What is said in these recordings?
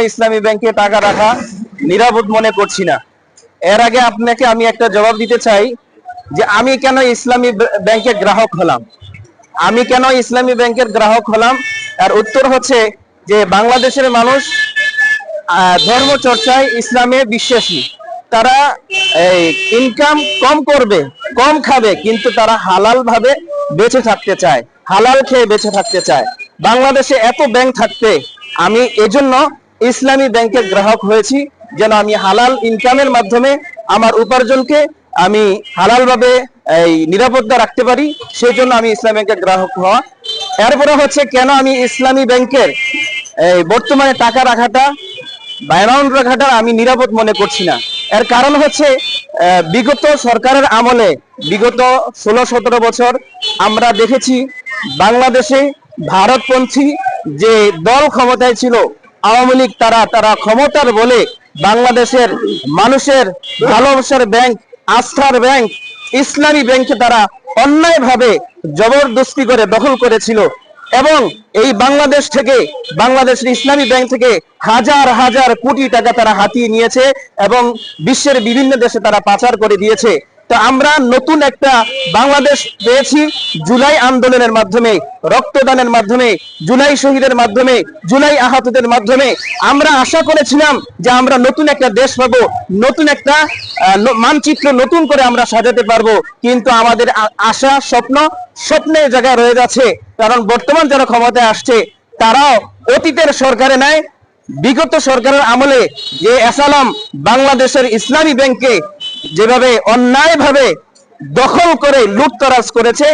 ইসলামী ব্যাংকে টাকা রাখা নিরাপদ মনে করছি না। এর আগে আপনাকে আমি একটা জবাব দিতে চাই যে আমি কেন ইসলামী ব্যাংকের গ্রাহক হলাম। আমি কেন ইসলামী ব্যাংকের গ্রাহক হলাম, আর উত্তর হচ্ছে যে বাংলাদেশের মানুষ ধর্ম চর্চায় ইসলামে বিশ্বাসী। তারা ইনকাম কম করবে, কম খাবে, কিন্তু তারা হালাল ভাবে বেঁচে থাকতে চায়, হালাল খেয়ে বেঁচে থাকতে চায়। বাংলাদেশে এত ব্যাংক থাকতে আমি এজন্য ইসলামী ব্যাংকের গ্রাহক হয়েছি, যেন আমি হালাল ইনকামের মাধ্যমে আমার উপার্জনকে আমি হালাল ভাবে নিরাপত্তা রাখতে পারি। সেই জন্য আমি ইসলামী ব্যাংকের গ্রাহক হওয়া। এরপরে হচ্ছে কেন আমি ইসলামী ব্যাংকের বর্তমানে টাকা রাখাটা বা অ্যামাউন্ট রাখাটা আমি নিরাপদ মনে করছি না। এর কারণ হচ্ছে বিগত সরকারের আমলে বিগত 16-17 বছর আমরা দেখেছি বাংলাদেশে ভারতপন্থী যে দল ক্ষমতায় ছিল আওয়ামী লীগ, তারা ক্ষমতার বলে বাংলাদেশের মানুষের ভালোবাসার ব্যাংক, আস্থার ব্যাংক ইসলামী ব্যাংকে তারা অন্যায়ভাবে জবরদস্তি করে দখল করেছিল এবং এই বাংলাদেশের ইসলামী ব্যাংক থেকে হাজার হাজার কোটি টাকা তারা হাতিয়ে নিয়েছে এবং বিশ্বের বিভিন্ন দেশে তারা পাচার করে দিয়েছে। তো আমরা নতুন একটা বাংলাদেশ পেয়েছি জুলাই আন্দোলনের মাধ্যমে, রক্তদানের মাধ্যমে, জুলাই শহীদের মাধ্যমে, জুলাই আহতদের মাধ্যমে। আমরা আশা করেছিলাম যে আমরা নতুন একটা দেশ পাবো, নতুন একটা মানচিত্র নতুন করে আমরা সাজাতে পারবো, কিন্তু আমাদের আশা স্বপ্নের জায়গায় রয়ে যাচ্ছে। কারণ বর্তমান যারা ক্ষমতায় আসছে তারাও অতীতের সরকারে নাই, বিগত সরকারের আমলে যে এসালাম বাংলাদেশের ইসলামী ব্যাংকে যেভাবে অন্যায়ভাবে দখল করে লুটতরাজ করেছে,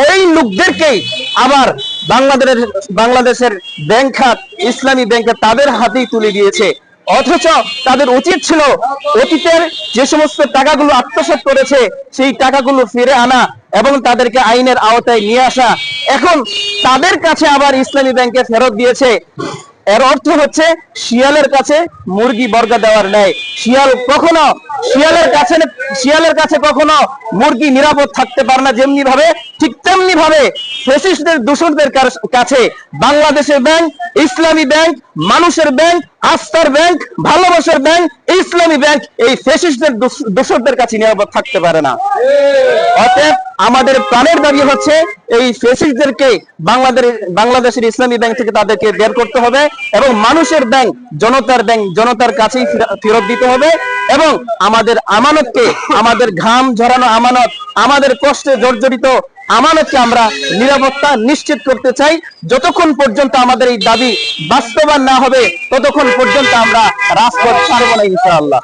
ওই লোকদেরকেই আবার বাংলাদেশের ব্যাংক খাত ইসলামী ব্যাংকে তাদের হাতেই তুলে দিয়েছে। অথচ তাদের উচিত ছিল অতীতের যে সমস্ত টাকাগুলো আত্মসাৎ করেছে সেই টাকাগুলো ফিরে আনা এবং তাদেরকে আইনের আওতায় নিয়ে আসা। এখন তাদের কাছে আবার ইসলামী ব্যাংকে ফেরত দিয়েছে। এর অর্থ হচ্ছে শিয়ালের কাছে মুরগি বর্গা দেওয়ার ন্যায়। শিয়ালের কাছে কখনো মুরগি নিরাপদ থাকতে পারে না, যেমনি ভাবে ঠিক তেমনি ভাবে ফ্যাসিস্টদের দূষণদের কাছে বাংলাদেশের ব্যাংক, ইসলামী ব্যাংক, মানুষের ব্যাংক, আস্থার ব্যাংক, ভালোবাসার ব্যাংক ইসলামী ব্যাংক এই ফ্যাসিস্টদের দূষণদের কাছে নিরাপদ থাকতে পারে না। অতএব আমাদের প্রাণের দাবি হচ্ছে এই ফ্যাসিস্টদেরকে বাংলাদেশের ইসলামী ব্যাংক থেকে তাদেরকে বের করতে হবে এবং মানুষের ব্যাংক, জনতার কাছেই ফেরত দিতে হবে এবং আমাদের আমানতকে, আমাদের ঘাম ঝরানো আমানত, আমাদের কষ্টে জর্জরিত আমানতকে আমরা নিরাপত্তা নিশ্চিত করতে চাই। যতক্ষণ পর্যন্ত আমাদের এই দাবি বাস্তবায়ন না হবে ততক্ষণ পর্যন্ত আমরা রাজপথ ছাড়ব না ইনশাআল্লাহ।